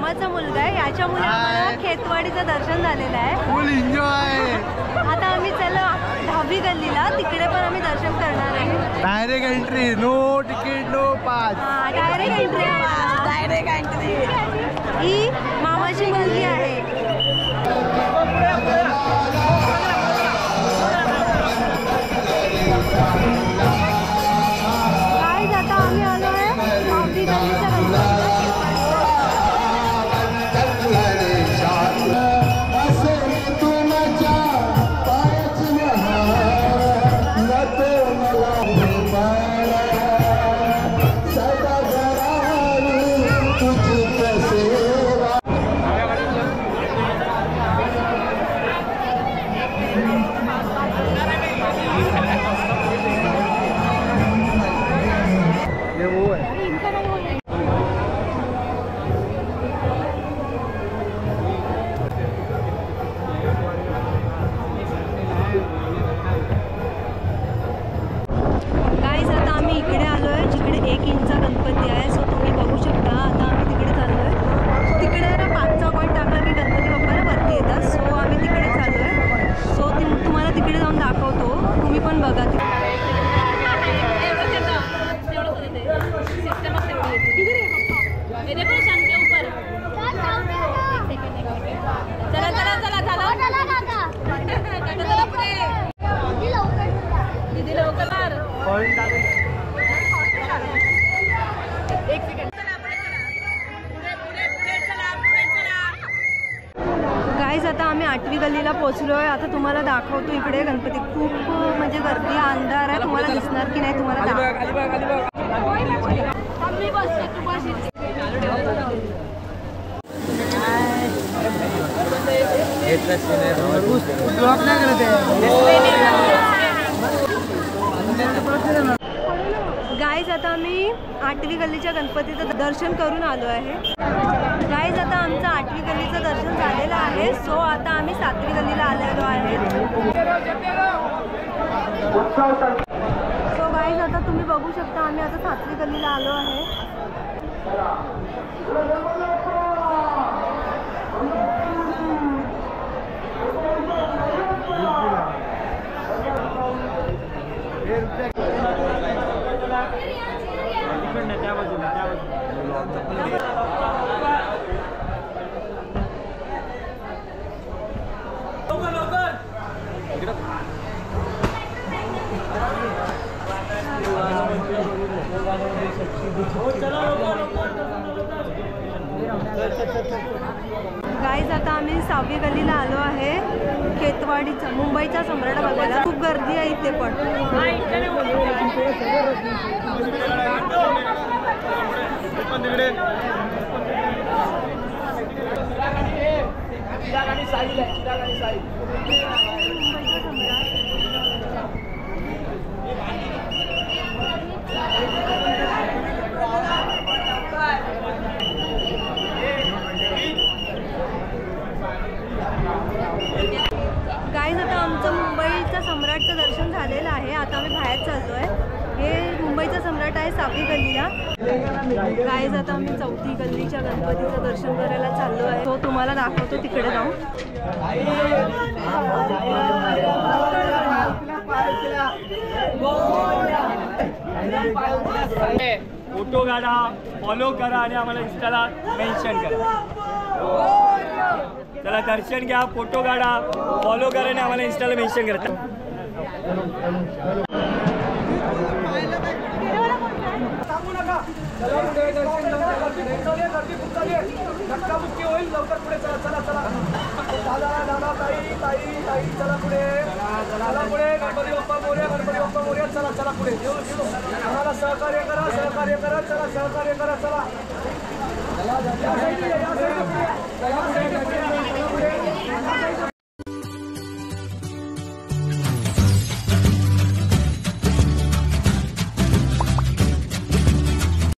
मामाचा मुलगा आहे, याच्यामुळे आम्हाला खेतवाडीचं दर्शन झालेलं आहे. फुल एन्जॉय. आता आम्ही चला 10वी गल्लीला, तिकडे पण आम्ही दर्शन करणार आहे. Direct entry, no ticket no pass. Direct entry. Direct entry. ही मामाची मुलगी आहे. गाईज आता आम्ही आलो आहे 10वी गल्लीच्या गाईज आता आम्ही 8वी गल्लीला पोहोचलोय. आता तुम्हाला दाखवतो इकडे गणपती. खूप म्हणजे गर्दी, अंधार आहे, तुम्हाला दिसणार की नाही तुम्हाला. गाईज आता आम्ही 8वी गल्लीच्या गणपतीचं दर्शन करून आलो आहे. गाईज आता आमचं 8वी गल्लीचं दर्शन झालेलं आहे. सो आता आम्ही 7वी गल्लीला आलेलो आहे. सो गाईज आता तुम्ही बघू शकता आम्ही आता 7वी गल्लीला आलो आहे. गाईज आता आम्ही 6वी गल्लीला आलो आहे. खेतवाडीचा मुंबईचा सम्राट बघायला खूप गर्दी आहे इथे पण. गाईज आता आमचं मुंबईचा सम्राटचं दर्शन झालेलं आहे. आता आम्ही बाहेर चाललो आहे. हे मुंबईचा सम्राट आहे 6वी गल्लीला. गाईज आता आम्ही 4थी गल्लीच्या गणपतीचं दर्शन करायला चाललो आहे. तो तुम्हाला दाखवतो तिकडे जाऊन. फोटो काढा, फॉलो करा आणि आम्हाला इंस्टाला मेन्शन करा. चला दर्शन घ्या, फोटो काढा, फॉलो करा आणि आम्हाला इंस्टाला मेन्शन करा. धक्काबुक्की होईल, लवकर पुढे चला चला चला. दादा दादा ताई ताई ताई चला पुढे, चला पुढे. गणपती बाप्पा मोरया, गणपती बाप्पा मोरया. चला चला पुढे. आम्हाला सहकार्य करा, सहकार्य करा. चला सहकार्य करा. चला या साईडला, या साईडला.